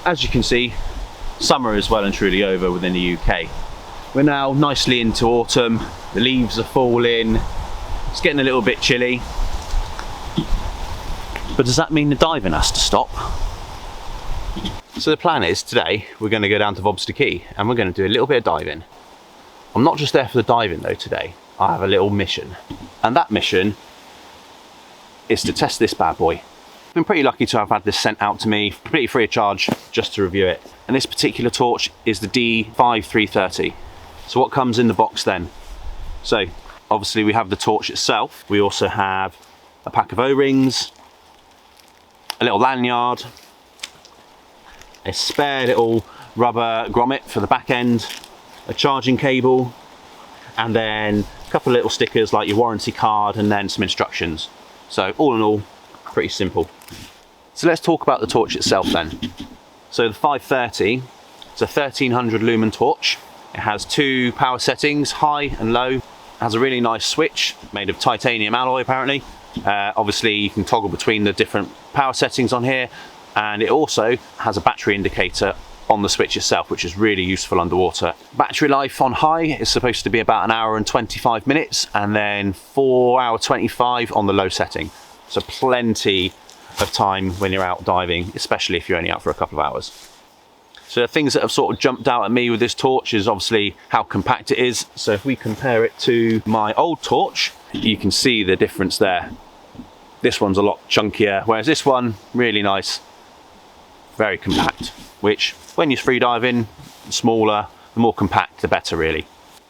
as you can see, summer is well and truly over within the UK. We're now nicely into autumn, the leaves are falling, it's getting a little bit chilly. But does that mean the diving has to stop? So the plan is today we're going to go down to Vobster Quay and we're going to do a little bit of diving. I'm not just there for the diving though today, I have a little mission. And that mission is to test this bad boy. I've been pretty lucky to have had this sent out to me completely free of charge just to review it. And this particular torch is the D530. So what comes in the box then? So obviously we have the torch itself. We also have a pack of O-rings, a little lanyard, a spare little rubber grommet for the back end, a charging cable, and then a couple of little stickers like your warranty card and then some instructions. So all in all, pretty simple. So let's talk about the torch itself then. So the 530, it's a 1300 lumen torch. It has two power settings, high and low. It has a really nice switch made of titanium alloy apparently. Obviously you can toggle between the different power settings on here, and it also has a battery indicator on the switch itself, which is really useful underwater. Battery life on high is supposed to be about 1 hour and 25 minutes, and then 4 hour 25 on the low setting. So plenty of time when you're out diving, especially if you're only out for a couple of hours. So the things that have sort of jumped out at me with this torch is obviously how compact it is. So if we compare it to my old torch, you can see the difference there. This one's a lot chunkier, whereas this one, really nice, very compact, which when you're free diving, smaller, the more compact, the better really.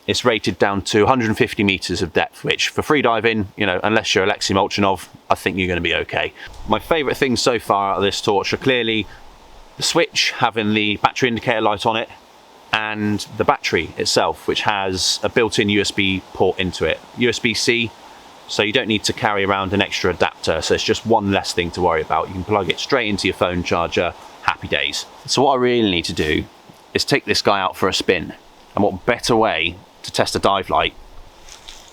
It's rated down to 150 meters of depth, which for free diving, you know, unless you're Alexei Molchanov, I think you're going to be okay. My favorite things so far out of this torch are clearly the switch having the battery indicator light on it, and the battery itself, which has a built-in USB port into it, USB-C, so you don't need to carry around an extra adapter, so it's just one less thing to worry about. You can plug it straight into your phone charger, happy days. So what I really need to do is take this guy out for a spin, and what better way to test a dive light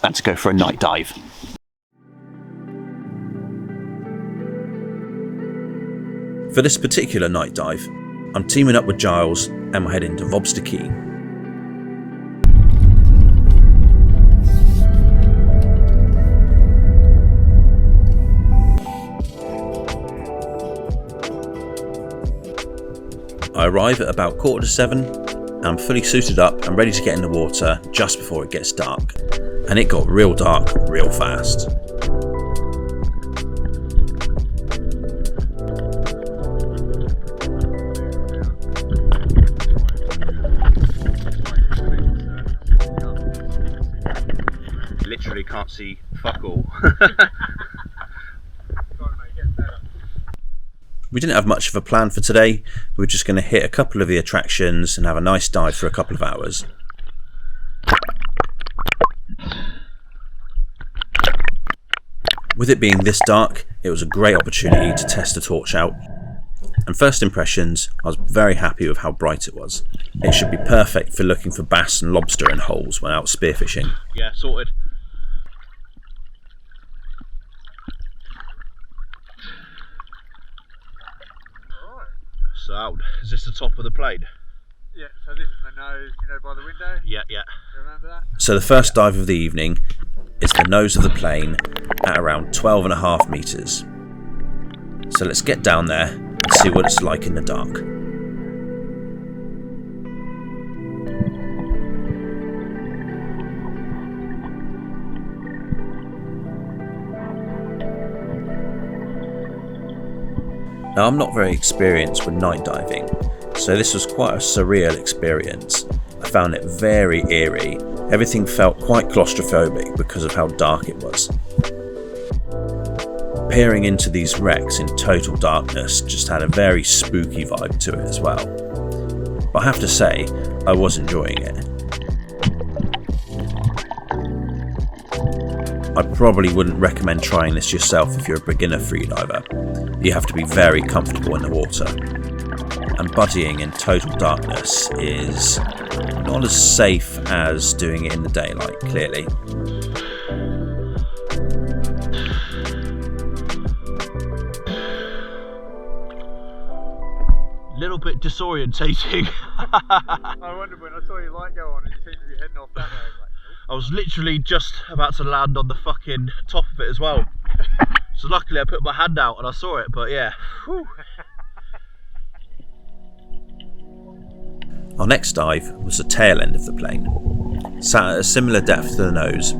than to go for a night dive. For this particular night dive, I'm teaming up with Giles and we're heading to Vobster Quay. I arrive at about 7:15 and I'm fully suited up and ready to get in the water just before it gets dark. And it got real dark real fast. Literally can't see fuck all. We didn't have much of a plan for today. We were just going to hit a couple of the attractions and have a nice dive for a couple of hours. With it being this dark, it was a great opportunity to test the torch out. And first impressions, I was very happy with how bright it was. It should be perfect for looking for bass and lobster in holes when out spearfishing. Yeah, sorted. So, is this the top of the plane? Yeah, so this is my nose, you know, by the window. Yeah. You remember that? So the first dive of the evening is the nose of the plane at around 12.5 meters. So let's get down there and see what it's like in the dark. Now I'm not very experienced with night diving, so this was quite a surreal experience. I found it very eerie. Everything felt quite claustrophobic because of how dark it was. Peering into these wrecks in total darkness just had a very spooky vibe to it as well. But I have to say, I was enjoying it. I probably wouldn't recommend trying this yourself if you're a beginner freediver. You have to be very comfortable in the water. And buddying in total darkness is not as safe as doing it in the daylight, clearly. Little bit disorientating. I wondered when I saw your light go on and you seemed to be heading off that way. I was like, nope. I was literally just about to land on the fucking top of it as well. So luckily I put my hand out and I saw it, but yeah. Whew. Our next dive was the tail end of the plane. Sat at a similar depth to the nose,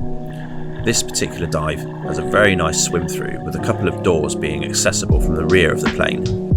this particular dive has a very nice swim through with a couple of doors being accessible from the rear of the plane.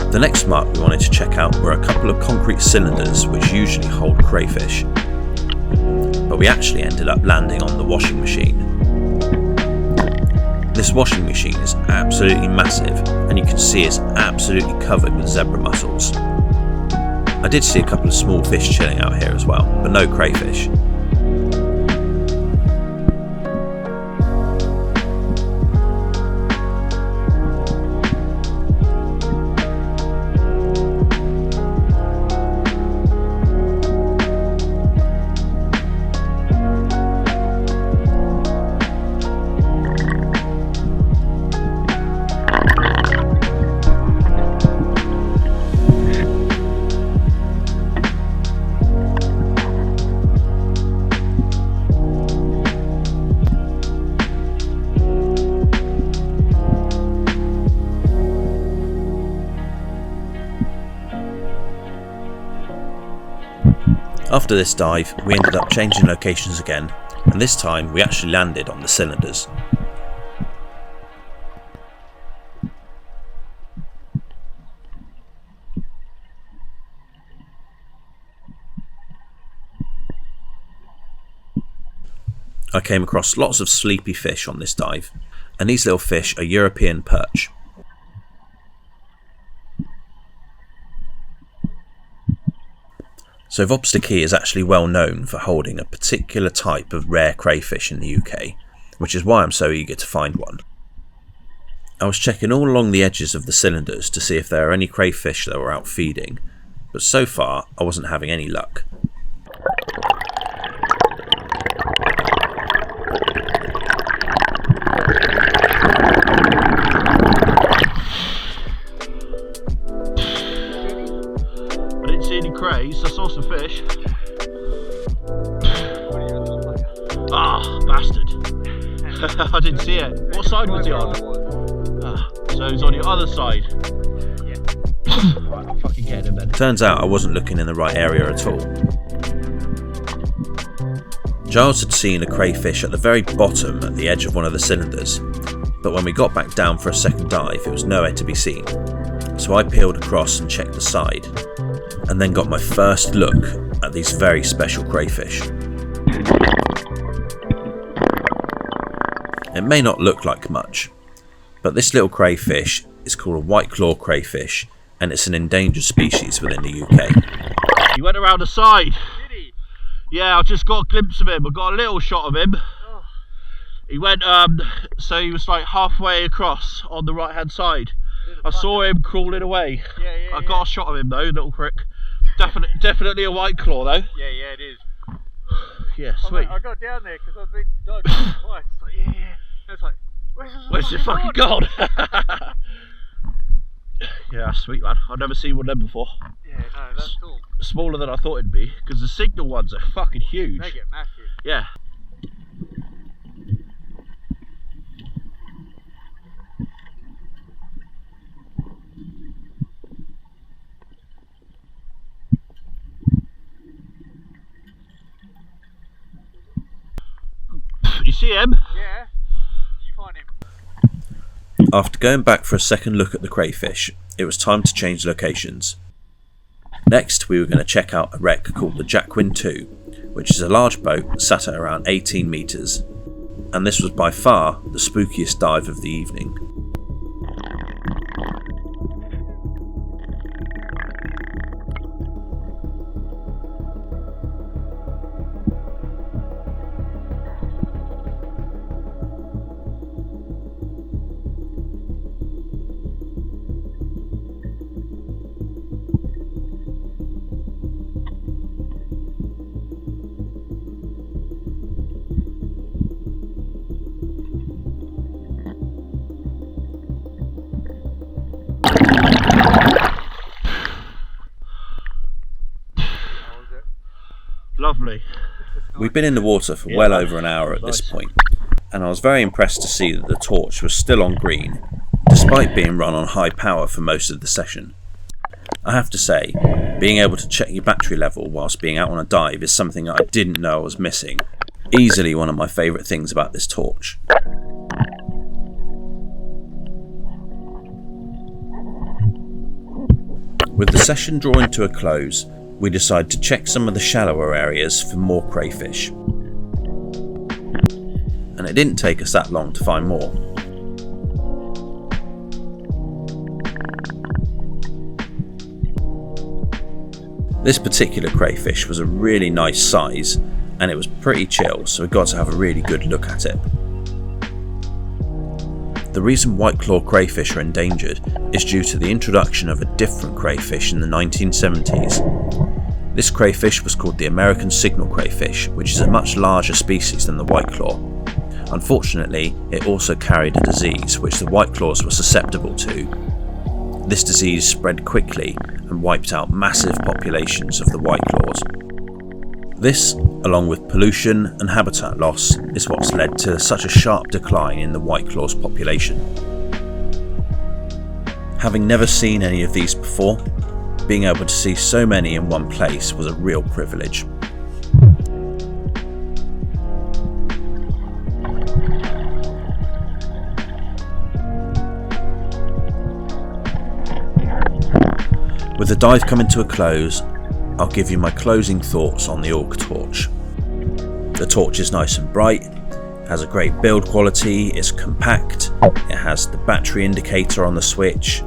The next mark we wanted to check out were a couple of concrete cylinders which usually hold crayfish, but we actually ended up landing on the washing machine. This washing machine is absolutely massive and you can see it's absolutely covered with zebra mussels. I did see a couple of small fish chilling out here as well, but no crayfish. After this dive, we ended up changing locations again, and this time we actually landed on the cylinders. I came across lots of sleepy fish on this dive, and these little fish are European perch. So Vobster Quay is actually well known for holding a particular type of rare crayfish in the UK, which is why I'm so eager to find one. I was checking all along the edges of the cylinders to see if there are any crayfish that were out feeding, but so far I wasn't having any luck. Crays, I saw some fish. Ah, bastard. I didn't see it. What side was he on? So he's on the other side. Yeah. Right, I'm fucking getting him then. Turns out I wasn't looking in the right area at all. Giles had seen a crayfish at the very bottom at the edge of one of the cylinders, but when we got back down for a second dive it was nowhere to be seen. So I peeled across and checked the side, and then got my first look at these very special crayfish. It may not look like much, but this little crayfish is called a White Clawed Crayfish, and it's an endangered species within the UK. He went around the side. Did he? Yeah, I just got a glimpse of him. I got a little shot of him. Oh. He went, so he was like halfway across on the right hand side. I saw him crawling away. Yeah, I got a shot of him though, little prick. Definitely a white claw though. Yeah, it is. Yeah, sweet. I got down there because I've been diving twice. It's like, yeah. And it's like, where's the fucking gone? Yeah, sweet man. I've never seen one of them before. Yeah, no, that's cool. Smaller than I thought it'd be, because the signal ones are fucking huge. They get massive. Yeah. You see him? Yeah. You find him. After going back for a second look at the crayfish, it was time to change locations. Next, we were going to check out a wreck called the Jacquin II, which is a large boat sat at around 18 metres, and this was by far the spookiest dive of the evening. Lovely. We'd been in the water for well over an hour at this point, and I was very impressed to see that the torch was still on green, despite being run on high power for most of the session. I have to say, being able to check your battery level whilst being out on a dive is something that I didn't know I was missing. Easily one of my favourite things about this torch. With the session drawing to a close, we decided to check some of the shallower areas for more crayfish. And it didn't take us that long to find more. This particular crayfish was a really nice size, and it was pretty chill, so we got to have a really good look at it. The reason white clawed crayfish are endangered is due to the introduction of a different crayfish in the 1970s. This crayfish was called the American signal crayfish, which is a much larger species than the white claw. Unfortunately, it also carried a disease which the white claws were susceptible to. This disease spread quickly and wiped out massive populations of the white claws. This, along with pollution and habitat loss, is what's led to such a sharp decline in the white claws population. Having never seen any of these before, being able to see so many in one place was a real privilege. With the dive coming to a close, I'll give you my closing thoughts on the Orcatorch. The torch is nice and bright, has a great build quality, it's compact, it has the battery indicator on the switch.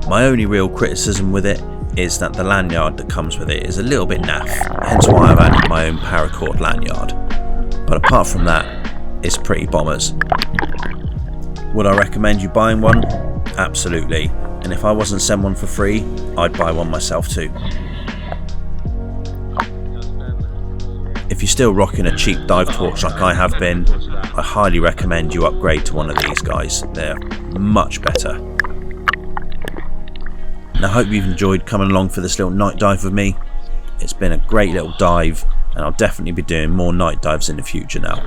My only real criticism with it is that the lanyard that comes with it is a little bit naff, hence why I've added my own paracord lanyard. But apart from that, it's pretty bombers. Would I recommend you buying one? Absolutely, and if I wasn't sent one for free, I'd buy one myself too. If you're still rocking a cheap dive torch like I have been, I highly recommend you upgrade to one of these guys. They're much better. And I hope you've enjoyed coming along for this little night dive with me. It's been a great little dive, and I'll definitely be doing more night dives in the future now.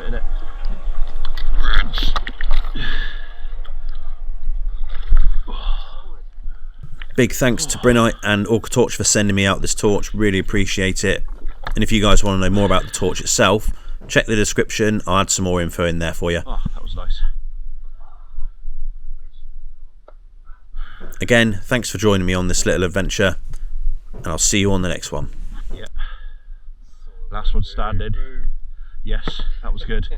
Big thanks to Brinite and Orcatorch for sending me out this torch, really appreciate it. And if you guys want to know more about the torch itself, check the description, I'll add some more info in there for you. Oh, that was nice. Again, thanks for joining me on this little adventure, and I'll see you on the next one. Yeah. Last one standing. Yes, that was good.